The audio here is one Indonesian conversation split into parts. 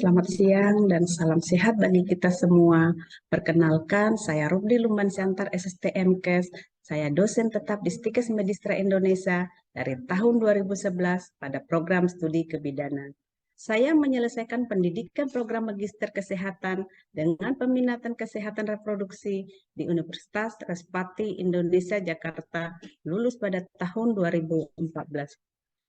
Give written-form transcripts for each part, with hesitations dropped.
selamat siang dan salam sehat bagi kita semua. Perkenalkan, saya Rubdi Lumban Siantar SSTMKes. Saya dosen tetap di Stikes Medistra Indonesia dari tahun 2011 pada program studi kebidanan. Saya menyelesaikan pendidikan program Magister Kesehatan dengan peminatan kesehatan reproduksi di Universitas Respati Indonesia Jakarta, lulus pada tahun 2014.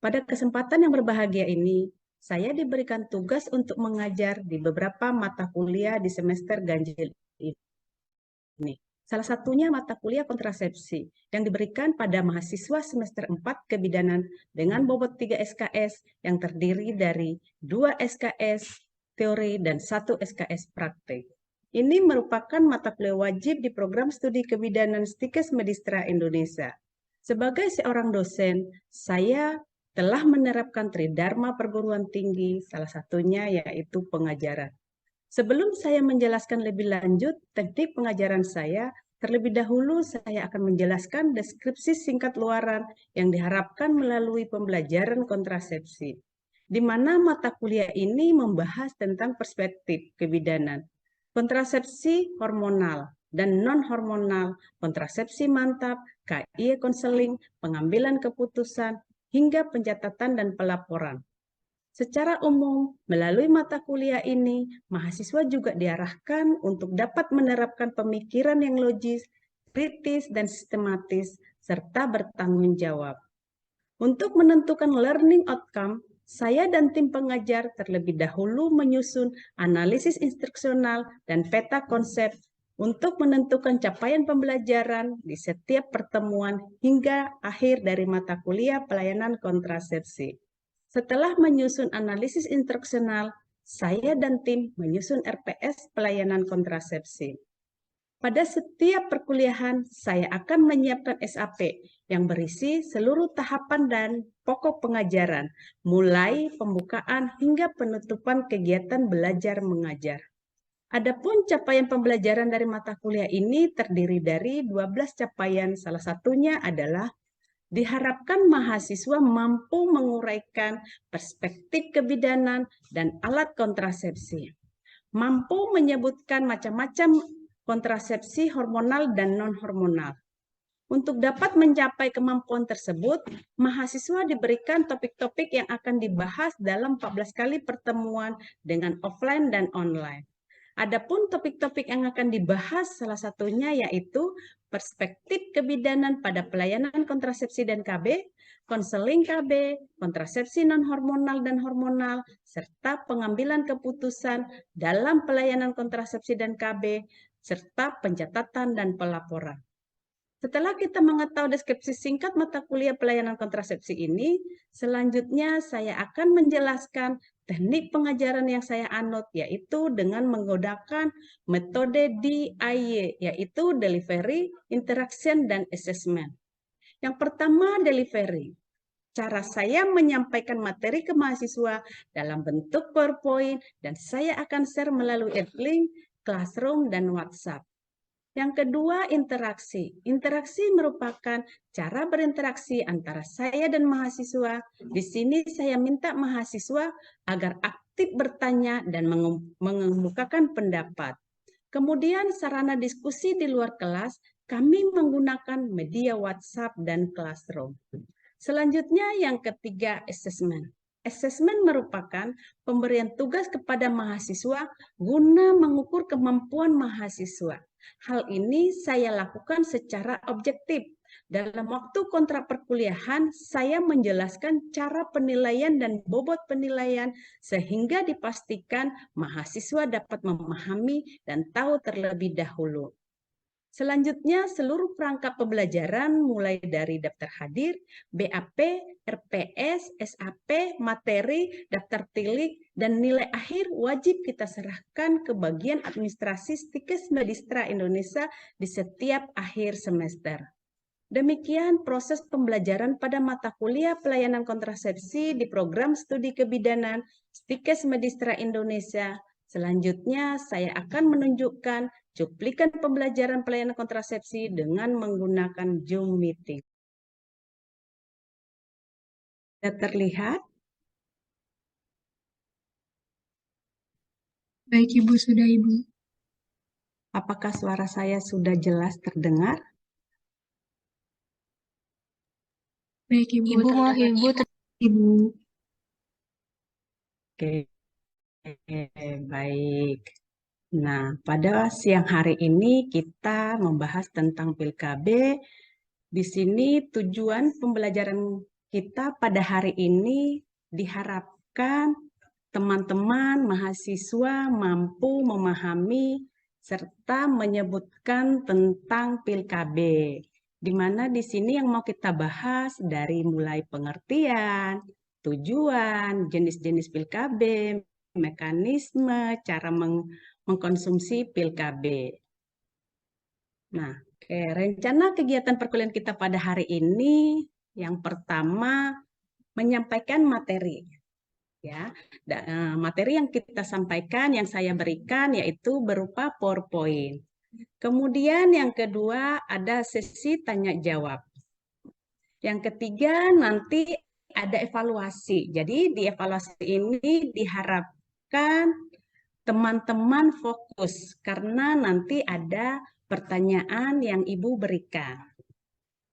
Pada kesempatan yang berbahagia ini, saya diberikan tugas untuk mengajar di beberapa mata kuliah di semester ganjil ini. Salah satunya mata kuliah kontrasepsi yang diberikan pada mahasiswa semester 4 kebidanan dengan bobot 3 SKS yang terdiri dari 2 SKS teori dan 1 SKS praktik. Ini merupakan mata kuliah wajib di program studi kebidanan Stikes Medistra Indonesia. Sebagai seorang dosen, saya telah menerapkan tridharma perguruan tinggi, salah satunya yaitu pengajaran. Sebelum saya menjelaskan lebih lanjut teknik pengajaran saya, terlebih dahulu saya akan menjelaskan deskripsi singkat luaran yang diharapkan melalui pembelajaran kontrasepsi, di mana mata kuliah ini membahas tentang perspektif kebidanan, kontrasepsi hormonal dan non-hormonal, kontrasepsi mantap, KI konseling, pengambilan keputusan, hingga pencatatan dan pelaporan. Secara umum, melalui mata kuliah ini, mahasiswa juga diarahkan untuk dapat menerapkan pemikiran yang logis, kritis, dan sistematis, serta bertanggung jawab. Untuk menentukan learning outcome, saya dan tim pengajar terlebih dahulu menyusun analisis instruksional dan peta konsep untuk menentukan capaian pembelajaran di setiap pertemuan hingga akhir dari mata kuliah pelayanan kontrasepsi. Setelah menyusun analisis instruksional, saya dan tim menyusun RPS pelayanan kontrasepsi. Pada setiap perkuliahan, saya akan menyiapkan SAP yang berisi seluruh tahapan dan pokok pengajaran, mulai pembukaan hingga penutupan kegiatan belajar mengajar. Adapun capaian pembelajaran dari mata kuliah ini terdiri dari 12 capaian, salah satunya adalah diharapkan mahasiswa mampu menguraikan perspektif kebidanan dan alat kontrasepsi, mampu menyebutkan macam-macam kontrasepsi hormonal dan non-hormonal. Untuk dapat mencapai kemampuan tersebut, mahasiswa diberikan topik-topik yang akan dibahas dalam 14 kali pertemuan dengan offline dan online. Adapun topik-topik yang akan dibahas salah satunya yaitu perspektif kebidanan pada pelayanan kontrasepsi dan KB, konseling KB, kontrasepsi non-hormonal dan hormonal, serta pengambilan keputusan dalam pelayanan kontrasepsi dan KB, serta pencatatan dan pelaporan. Setelah kita mengetahui deskripsi singkat mata kuliah pelayanan kontrasepsi ini, selanjutnya saya akan menjelaskan teknik pengajaran yang saya anut, yaitu dengan menggunakan metode DIY, yaitu Delivery, Interaction, dan Assessment. Yang pertama, Delivery. Cara saya menyampaikan materi ke mahasiswa dalam bentuk PowerPoint, dan saya akan share melalui Edlink, Classroom, dan WhatsApp. Yang kedua, interaksi. Interaksi merupakan cara berinteraksi antara saya dan mahasiswa. Di sini saya minta mahasiswa agar aktif bertanya dan mengemukakan pendapat. Kemudian sarana diskusi di luar kelas, kami menggunakan media WhatsApp dan Classroom. Selanjutnya yang ketiga, assessment. Assessment merupakan pemberian tugas kepada mahasiswa guna mengukur kemampuan mahasiswa. Hal ini saya lakukan secara objektif. Dalam waktu kontrak perkuliahan, saya menjelaskan cara penilaian dan bobot penilaian sehingga dipastikan mahasiswa dapat memahami dan tahu terlebih dahulu. Selanjutnya, seluruh perangkat pembelajaran mulai dari daftar hadir, BAP, RPS, SAP, materi, daftar tilik, dan nilai akhir wajib kita serahkan ke bagian administrasi Stikes Medistra Indonesia di setiap akhir semester. Demikian proses pembelajaran pada mata kuliah pelayanan kontrasepsi di program studi kebidanan Stikes Medistra Indonesia. Selanjutnya, saya akan menunjukkan cuplikan pembelajaran pelayanan kontrasepsi dengan menggunakan Zoom Meeting. Sudah terlihat? Baik, Ibu, sudah Ibu. Apakah suara saya sudah jelas terdengar? Baik, Ibu. Ibu mau Ibu Ibu. Oke, baik. Nah, pada siang hari ini kita membahas tentang PILKB. Di sini tujuan pembelajaran kita pada hari ini diharapkan teman-teman mahasiswa mampu memahami serta menyebutkan tentang PILKB. Di mana di sini yang mau kita bahas dari mulai pengertian, tujuan, jenis-jenis PILKB, mekanisme, cara mengkonsumsi PILKB. Nah, rencana kegiatan perkuliahan kita pada hari ini yang pertama menyampaikan materi. Ya, materi yang kita sampaikan, yang saya berikan yaitu berupa PowerPoint. Kemudian yang kedua ada sesi tanya jawab. Yang ketiga nanti ada evaluasi. Jadi di evaluasi ini diharapkan teman-teman fokus karena nanti ada pertanyaan yang Ibu berikan.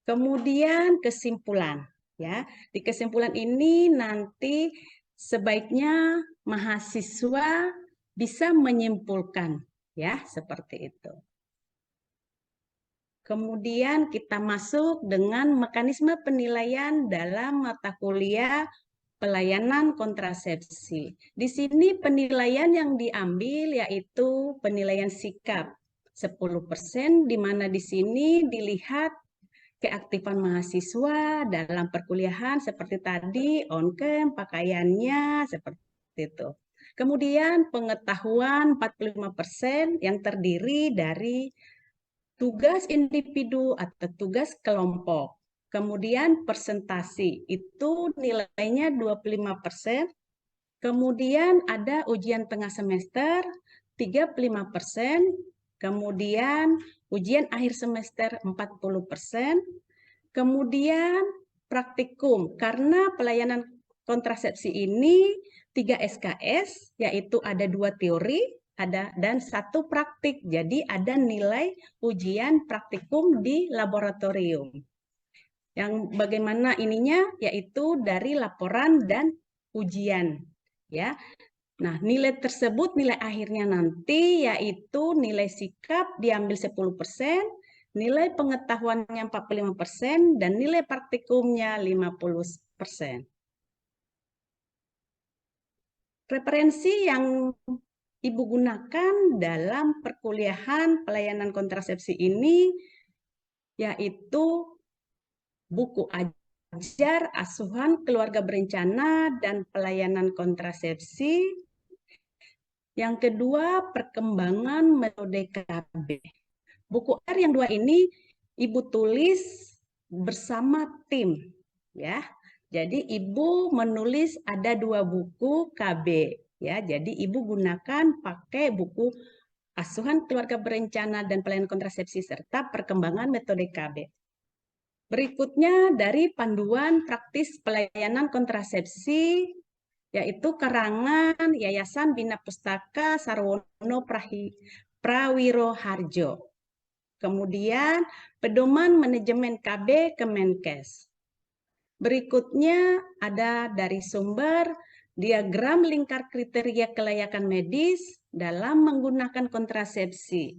Kemudian kesimpulan, ya. Di kesimpulan ini nanti sebaiknya mahasiswa bisa menyimpulkan, ya, seperti itu. Kemudian kita masuk dengan mekanisme penilaian dalam mata kuliah pelayanan kontrasepsi. Di sini penilaian yang diambil yaitu penilaian sikap 10%, di mana di sini dilihat keaktifan mahasiswa dalam perkuliahan seperti tadi, on-cam, pakaiannya, seperti itu. Kemudian pengetahuan 45% yang terdiri dari tugas individu atau tugas kelompok. Kemudian presentasi, itu nilainya 25%. Kemudian ada ujian tengah semester, 35%. Kemudian ujian akhir semester 40%. Kemudian praktikum, karena pelayanan kontrasepsi ini 3 SKS, yaitu ada 2 teori, dan 1 praktik. Jadi ada nilai ujian praktikum di laboratorium. Yang bagaimana ininya yaitu dari laporan dan ujian, ya. Nah, nilai tersebut nilai akhirnya nanti yaitu nilai sikap diambil 10%, nilai pengetahuannya 45%, dan nilai praktikumnya 50%. Referensi yang Ibu gunakan dalam perkuliahan pelayanan kontrasepsi ini yaitu buku ajar asuhan keluarga berencana dan pelayanan kontrasepsi. Yang kedua, perkembangan metode KB. Buku ajar yang 2 ini Ibu tulis bersama tim, ya. Jadi Ibu menulis ada 2 buku KB, ya. Jadi Ibu gunakan pakai buku asuhan keluarga berencana dan pelayanan kontrasepsi serta perkembangan metode KB. Berikutnya dari panduan praktis pelayanan kontrasepsi, yaitu karangan Yayasan Bina Pustaka Sarwono Prawiroharjo. Kemudian pedoman manajemen KB Kemenkes. Berikutnya ada dari sumber diagram lingkar kriteria kelayakan medis dalam menggunakan kontrasepsi.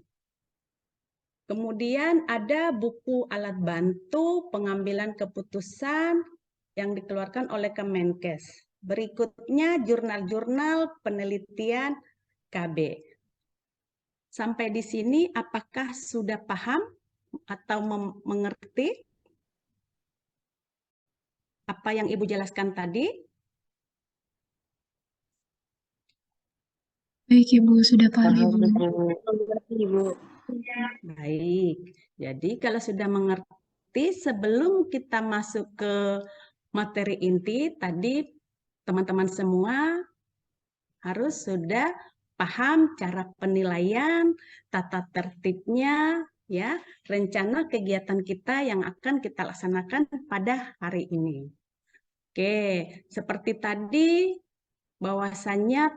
Kemudian ada buku alat bantu pengambilan keputusan yang dikeluarkan oleh Kemenkes. Berikutnya jurnal-jurnal penelitian KB. Sampai di sini apakah sudah paham atau mengerti apa yang Ibu jelaskan tadi? Baik, Ibu, sudah paham, Ibu. Ibu. Baik, jadi kalau sudah mengerti, sebelum kita masuk ke materi inti, tadi teman-teman semua harus sudah paham cara penilaian, tata tertibnya, ya, rencana kegiatan kita yang akan kita laksanakan pada hari ini. Oke, seperti tadi bahwasannya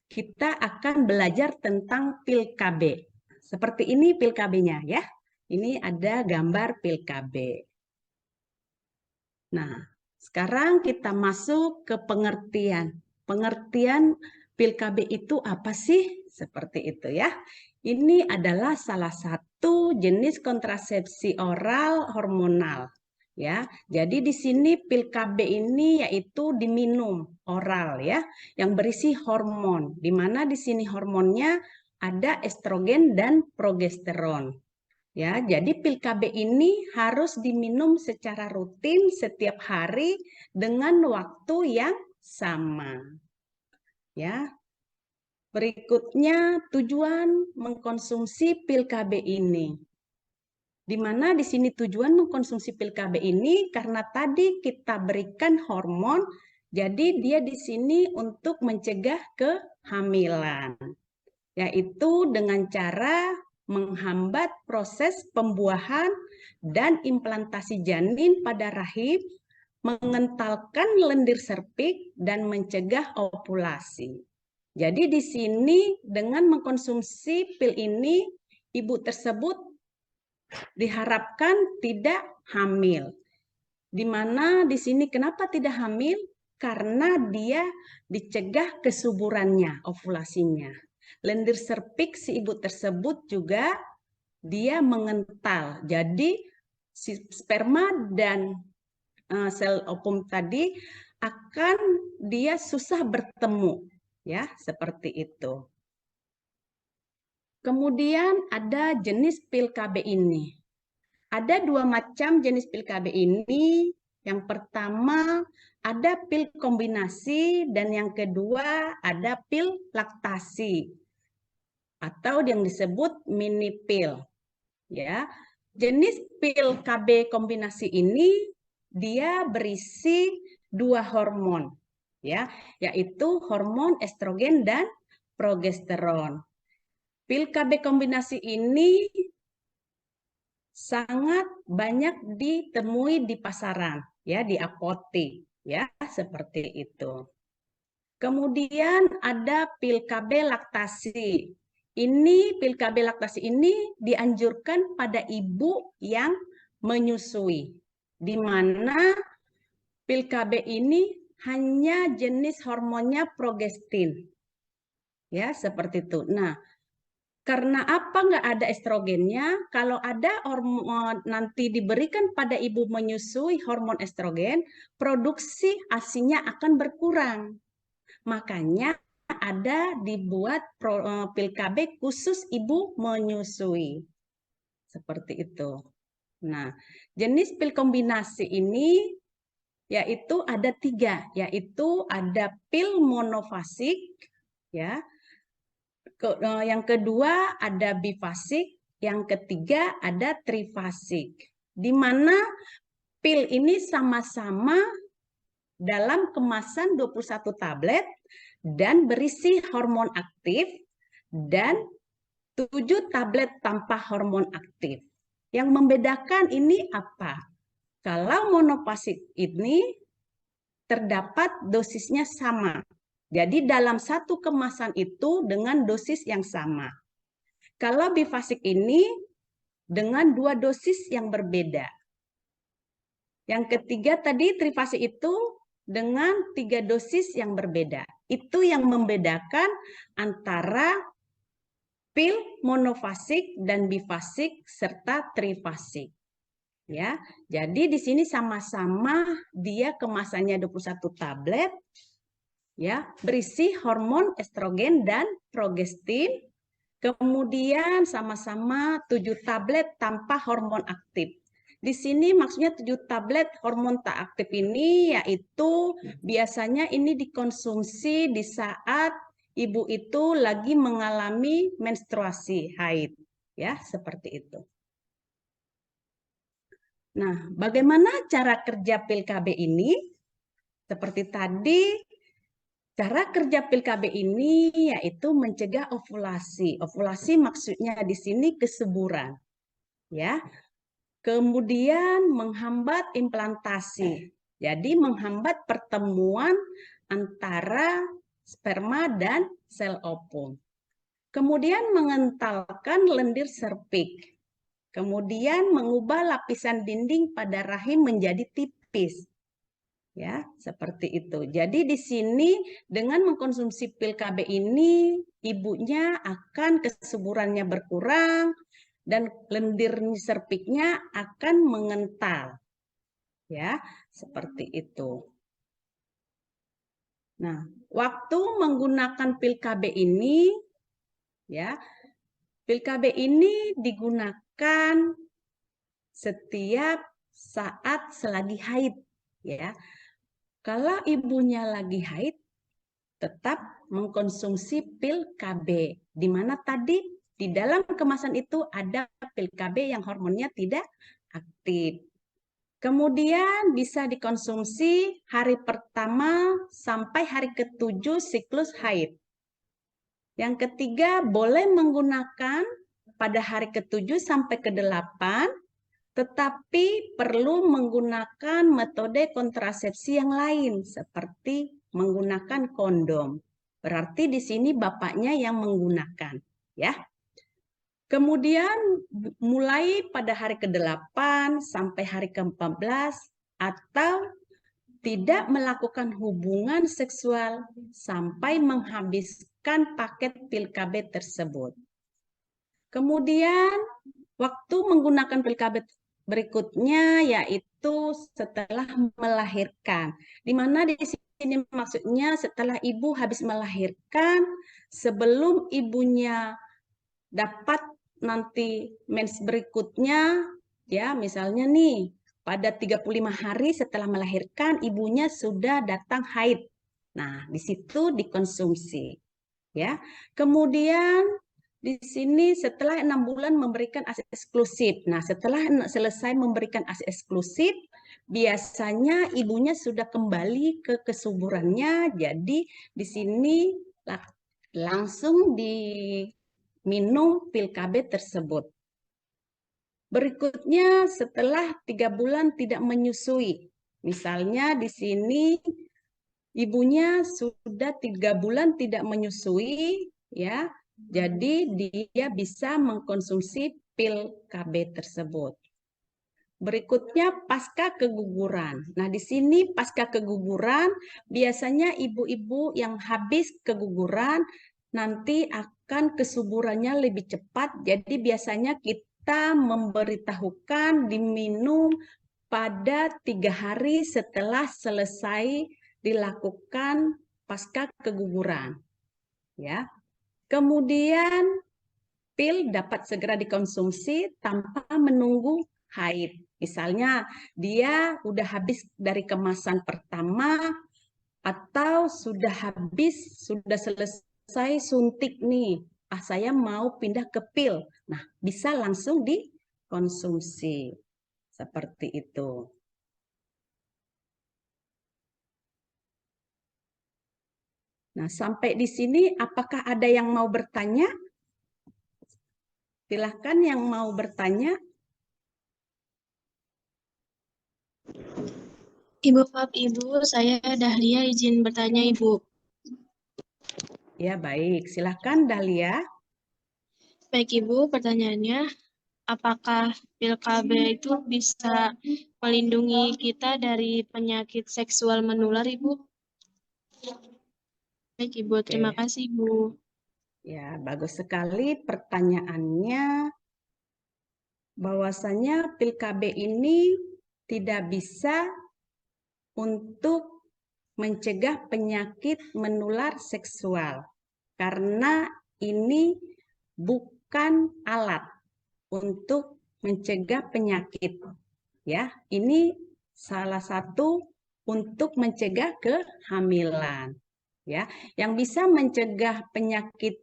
kita akan belajar tentang pil KB. Seperti ini pil KB-nya ya. Ini ada gambar pil KB. Nah, sekarang kita masuk ke pengertian. Pengertian pil KB itu apa sih? Seperti itu ya. Ini adalah salah satu jenis kontrasepsi oral hormonal. Ya, jadi di sini pil KB ini yaitu diminum oral ya, yang berisi hormon. Di mana di sini hormonnya ada estrogen dan progesteron. Ya, jadi pil KB ini harus diminum secara rutin setiap hari dengan waktu yang sama. Ya. Berikutnya tujuan mengkonsumsi pil KB ini. Di mana di sini tujuan mengkonsumsi pil KB ini karena tadi kita berikan hormon, jadi dia di sini untuk mencegah kehamilan, yaitu dengan cara menghambat proses pembuahan dan implantasi janin pada rahim, mengentalkan lendir serviks dan mencegah ovulasi. Jadi di sini dengan mengkonsumsi pil ini, ibu tersebut diharapkan tidak hamil. Di mana di sini kenapa tidak hamil? Karena dia dicegah kesuburannya, ovulasinya. Lendir serviks si ibu tersebut juga dia mengental. Jadi si sperma dan sel ovum tadi akan dia susah bertemu, ya, seperti itu. Kemudian ada jenis pil KB ini. Ada dua macam jenis pil KB ini. Yang pertama ada pil kombinasi dan yang kedua ada pil laktasi atau yang disebut mini pil. Ya, jenis pil KB kombinasi ini dia berisi dua hormon, ya, yaitu hormon estrogen dan progesteron. Pil KB kombinasi ini sangat banyak ditemui di pasaran, ya, di apotek, ya, seperti itu. Kemudian ada pil KB laktasi. Ini pil KB laktasi ini dianjurkan pada ibu yang menyusui, di mana pil KB ini hanya jenis hormonnya progestin, ya, seperti itu. Nah, karena apa nggak ada estrogennya? Kalau ada hormon nanti diberikan pada ibu menyusui hormon estrogen, produksi ASI-nya akan berkurang. Makanya ada dibuat pil KB khusus ibu menyusui. Seperti itu. Nah, jenis pil kombinasi ini yaitu ada tiga, yaitu ada pil monofasik, ya. Yang kedua ada bifasik, yang ketiga ada trifasik. Di mana pil ini sama-sama dalam kemasan 21 tablet dan berisi hormon aktif dan 7 tablet tanpa hormon aktif. Yang membedakan ini apa? Kalau monofasik ini terdapat dosisnya sama. Jadi dalam satu kemasan itu dengan dosis yang sama. Kalau bifasik ini dengan dua dosis yang berbeda. Yang ketiga tadi trifasik itu dengan 3 dosis yang berbeda. Itu yang membedakan antara pil monofasik dan bifasik serta trifasik. Ya, jadi di sini sama-sama dia kemasannya 21 tablet, ya, berisi hormon estrogen dan progestin. Kemudian sama-sama 7 tablet tanpa hormon aktif. Di sini maksudnya 7 tablet hormon tak aktif ini yaitu biasanya ini dikonsumsi di saat ibu itu lagi mengalami menstruasi haid, ya, seperti itu. Nah, bagaimana cara kerja pil KB ini? Seperti tadi, cara kerja pil KB ini yaitu mencegah ovulasi. Ovulasi maksudnya di sini kesuburan, ya. Kemudian menghambat implantasi. Jadi menghambat pertemuan antara sperma dan sel ovum. Kemudian mengentalkan lendir serviks. Kemudian mengubah lapisan dinding pada rahim menjadi tipis. Ya, seperti itu. Jadi di sini dengan mengkonsumsi pil KB ini, ibunya akan kesuburannya berkurang dan lendir serviksnya akan mengental. Ya, seperti itu. Nah, waktu menggunakan pil KB ini, ya, pil KB ini digunakan setiap saat selagi haid, ya. Kalau ibunya lagi haid, tetap mengkonsumsi pil KB, di mana tadi di dalam kemasan itu ada pil KB yang hormonnya tidak aktif. Kemudian bisa dikonsumsi hari pertama sampai hari ke-7 siklus haid. Yang ketiga, boleh menggunakan pada hari ke-7 sampai ke-8, tetapi perlu menggunakan metode kontrasepsi yang lain, seperti menggunakan kondom. Berarti di sini bapaknya yang menggunakan, ya. Kemudian mulai pada hari ke-8 sampai hari ke-14 atau tidak melakukan hubungan seksual sampai menghabiskan paket pil KB tersebut. Kemudian waktu menggunakan pil KB berikutnya yaitu setelah melahirkan. Di mana di sini maksudnya setelah ibu habis melahirkan, sebelum ibunya dapat nanti mens berikutnya, ya misalnya nih pada 35 hari setelah melahirkan ibunya sudah datang haid. Nah, di situ dikonsumsi, ya. Kemudian di sini setelah 6 bulan memberikan ASI eksklusif. Nah, setelah selesai memberikan ASI eksklusif, biasanya ibunya sudah kembali ke kesuburannya. Jadi di sini langsung minum pil KB tersebut. Berikutnya setelah 3 bulan tidak menyusui. Misalnya di sini ibunya sudah 3 bulan tidak menyusui, ya. Jadi dia bisa mengkonsumsi pil KB tersebut. Berikutnya pasca keguguran. Nah, di sini pasca keguguran biasanya ibu-ibu yang habis keguguran nanti akan kesuburannya lebih cepat. Jadi biasanya kita memberitahukan diminum pada 3 hari setelah selesai dilakukan pasca keguguran. Ya. Kemudian pil dapat segera dikonsumsi tanpa menunggu haid. Misalnya dia udah habis dari kemasan pertama atau sudah selesai suntik nih. Saya mau pindah ke pil. Nah, bisa langsung dikonsumsi. Seperti itu. Nah, sampai di sini apakah ada yang mau bertanya? Silahkan yang mau bertanya. Ibu, maaf Ibu, saya Dahlia izin bertanya Ibu. Ya, baik. Silahkan Dahlia. Baik Ibu, pertanyaannya, apakah pil KB itu bisa melindungi kita dari penyakit seksual menular Ibu? Baik Ibu, terima Oke. kasih Ibu. Ya, bagus sekali pertanyaannya. Bahwasanya pil KB ini tidak bisa untuk mencegah penyakit menular seksual karena ini bukan alat untuk mencegah penyakit. Ya, ini salah satu untuk mencegah kehamilan. Ya, yang bisa mencegah penyakit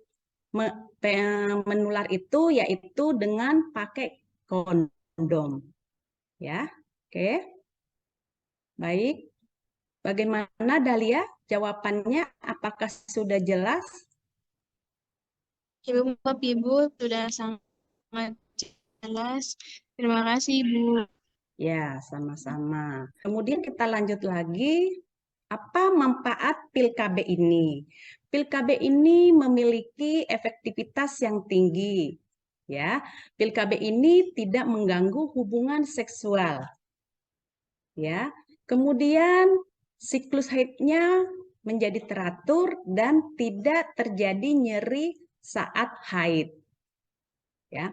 menular itu yaitu dengan pakai kondom. Ya, oke. Baik. Bagaimana Dahlia? Jawabannya apakah sudah jelas? Ibu, maaf Ibu, sudah sangat jelas. Terima kasih Ibu. Ya, sama-sama. Kemudian kita lanjut lagi. Apa manfaat pil KB ini? Pil KB ini memiliki efektivitas yang tinggi. Ya, pil KB ini tidak mengganggu hubungan seksual. Ya, kemudian siklus haidnya menjadi teratur dan tidak terjadi nyeri saat haid. Ya,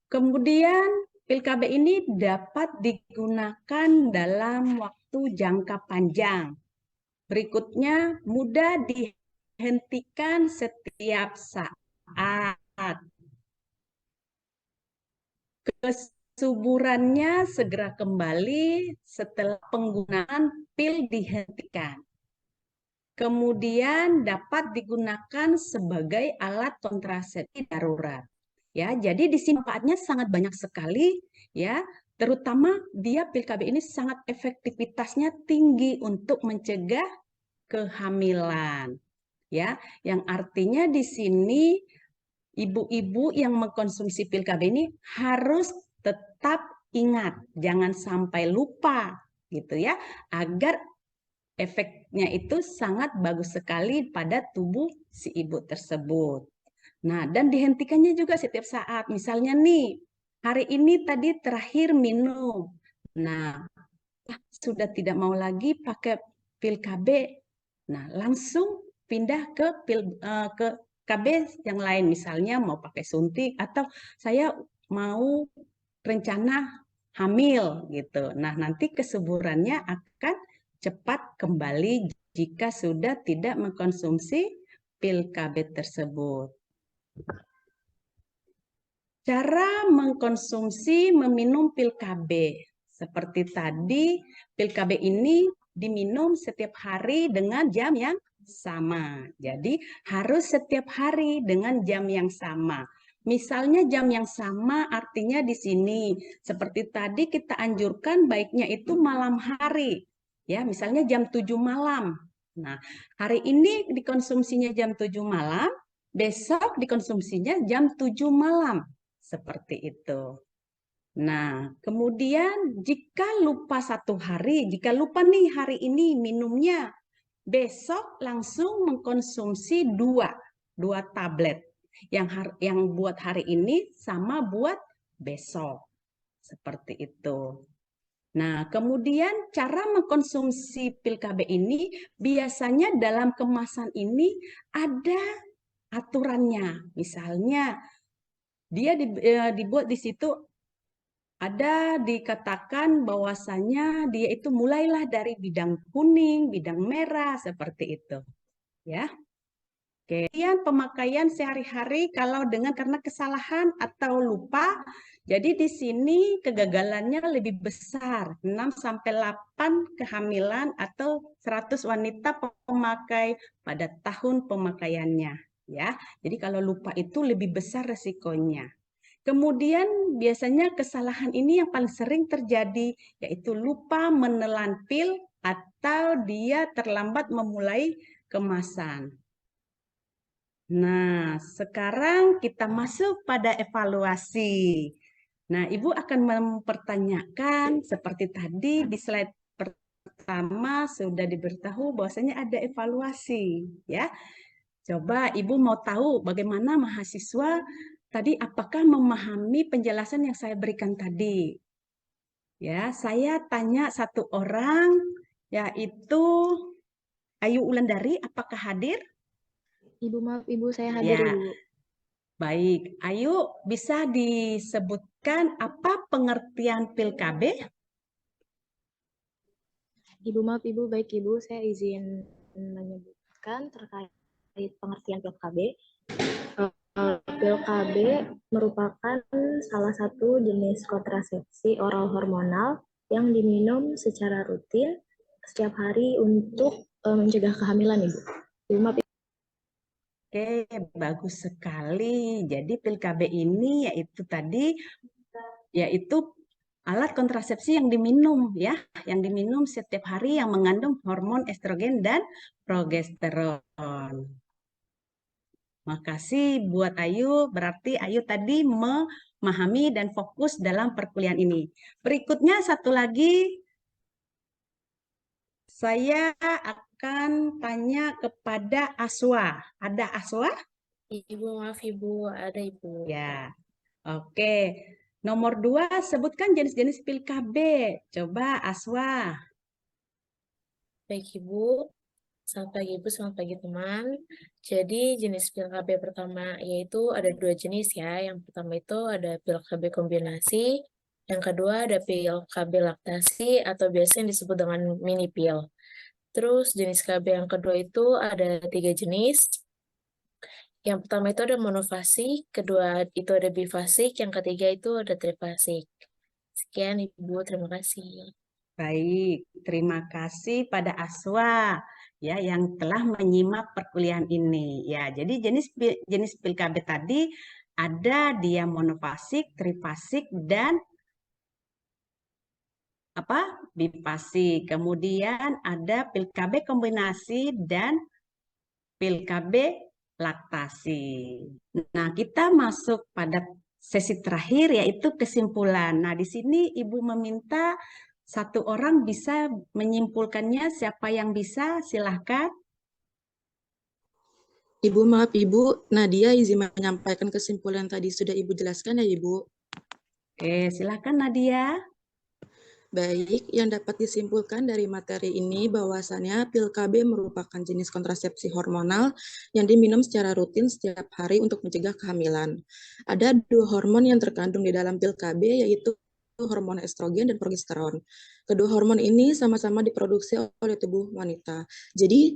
kemudian pil KB ini dapat digunakan dalam waktu jangka panjang. Berikutnya, mudah dihentikan setiap saat. Kesuburannya segera kembali setelah penggunaan pil dihentikan. Kemudian dapat digunakan sebagai alat kontrasepsi darurat. Ya, jadi di sini manfaatnya sangat banyak sekali, ya. Terutama dia pil KB ini sangat efektivitasnya tinggi untuk mencegah kehamilan. Ya, yang artinya di sini ibu-ibu yang mengkonsumsi pil KB ini harus tetap ingat, jangan sampai lupa gitu ya, agar efeknya itu sangat bagus sekali pada tubuh si ibu tersebut. Nah, dan dihentikannya juga setiap saat. Misalnya nih, hari ini tadi terakhir minum. Nah, sudah tidak mau lagi pakai pil KB. Nah, langsung pindah ke ke KB yang lain, misalnya mau pakai suntik atau saya mau rencana hamil gitu. Nah, nanti kesuburannya akan cepat kembali jika sudah tidak mengkonsumsi pil KB tersebut. Cara mengkonsumsi meminum pil KB. Seperti tadi, pil KB ini diminum setiap hari dengan jam yang sama. Jadi harus setiap hari dengan jam yang sama. Misalnya jam yang sama artinya di sini. Seperti tadi kita anjurkan baiknya itu malam hari. Ya, misalnya jam 7 malam. Nah, hari ini dikonsumsinya jam 7 malam, besok dikonsumsinya jam 7 malam. Seperti itu. Nah, kemudian jika lupa satu hari, jika lupa nih hari ini minumnya, besok langsung mengkonsumsi dua tablet. Yang buat hari ini sama buat besok. Seperti itu. Nah, kemudian cara mengkonsumsi pil KB ini biasanya dalam kemasan ini ada aturannya. Misalnya, dia dibuat di situ ada dikatakan bahwasanya dia itu mulailah dari bidang kuning, bidang merah, seperti itu. Ya. Kemudian pemakaian sehari-hari kalau karena kesalahan atau lupa, jadi di sini kegagalannya lebih besar, 6-8 kehamilan atau 100 wanita pemakai pada tahun pemakaiannya. Ya, jadi kalau lupa itu lebih besar resikonya. Kemudian biasanya kesalahan ini yang paling sering terjadi, yaitu lupa menelan pil atau dia terlambat memulai kemasan. Nah, sekarang kita masuk pada evaluasi. Nah, Ibu akan mempertanyakan seperti tadi di slide pertama sudah diberitahu bahwasanya ada evaluasi, ya. Coba Ibu mau tahu bagaimana mahasiswa tadi apakah memahami penjelasan yang saya berikan tadi? Ya, saya tanya satu orang yaitu Ayu Ulandari, apakah hadir? Ibu, maaf Ibu, saya hadir Ya. Ibu. Baik, Ayu bisa disebutkan apa pengertian pil KB? Ibu, maaf Ibu, baik Ibu, saya izin menyebutkan terkait pengertian pil KB. Pil KB merupakan salah satu jenis kontrasepsi oral hormonal yang diminum secara rutin setiap hari untuk mencegah kehamilan, Ibu. Ibu, maaf. Oke, bagus sekali. Jadi pil KB ini yaitu alat kontrasepsi yang diminum ya, yang diminum setiap hari yang mengandung hormon estrogen dan progesteron. Makasih buat Ayu, berarti Ayu tadi memahami dan fokus dalam perkuliahan ini. Berikutnya satu lagi, saya akan tanya kepada Aswa. Ada Aswa? Ibu, maaf Ibu, ada Ibu. Ya, oke. Nomor 2, sebutkan jenis-jenis pil KB. Coba Aswa. Baik Ibu, selamat pagi Ibu, selamat pagi teman. Jadi jenis pil KB pertama yaitu ada 2 jenis ya. Yang pertama itu ada pil KB kombinasi, yang kedua ada pil KB laktasi atau biasa yang disebut dengan mini pil. Terus jenis KB yang kedua itu ada 3 jenis. Yang pertama itu ada monofasik, kedua itu ada bifasik, yang ketiga itu ada trifasik. Sekian Ibu, terima kasih. Baik, terima kasih pada Aswa ya yang telah menyimak perkuliahan ini. Ya, jadi jenis pil KB tadi ada dia monofasik, trifasik dan bifasik. Kemudian ada pil KB kombinasi dan pil KB laktasi. Nah, kita masuk pada sesi terakhir yaitu kesimpulan. Nah, di sini Ibu meminta satu orang bisa menyimpulkannya. Siapa yang bisa? Silahkan. Ibu, maaf Ibu, Nadia izin menyampaikan kesimpulan tadi sudah Ibu jelaskan ya Ibu. Oke, silahkan Nadia. Baik, yang dapat disimpulkan dari materi ini bahwasannya pil KB merupakan jenis kontrasepsi hormonal yang diminum secara rutin setiap hari untuk mencegah kehamilan. Ada 2 hormon yang terkandung di dalam pil KB yaitu hormon estrogen dan progesteron. Kedua hormon ini sama-sama diproduksi oleh tubuh wanita. Jadi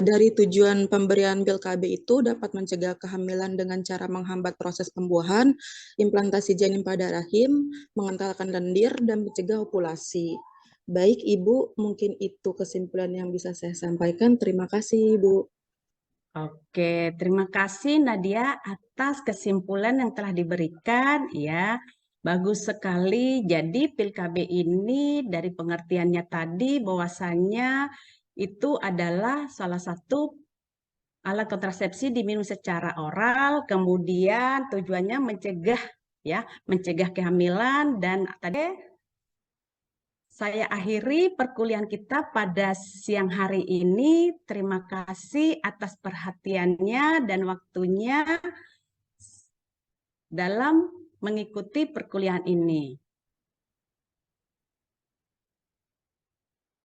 dari tujuan pemberian pil KB itu dapat mencegah kehamilan dengan cara menghambat proses pembuahan, implantasi janin pada rahim, mengentalkan lendir, dan mencegah ovulasi. Baik Ibu, mungkin itu kesimpulan yang bisa saya sampaikan. Terima kasih Ibu. Oke, terima kasih Nadia atas kesimpulan yang telah diberikan ya. Bagus sekali. Jadi pil KB ini dari pengertiannya tadi bahwasannya itu adalah salah satu alat kontrasepsi diminum secara oral, kemudian tujuannya mencegah kehamilan. Dan tadi saya akhiri perkuliahan kita pada siang hari ini. Terima kasih atas perhatiannya dan waktunya dalam mengikuti perkuliahan ini.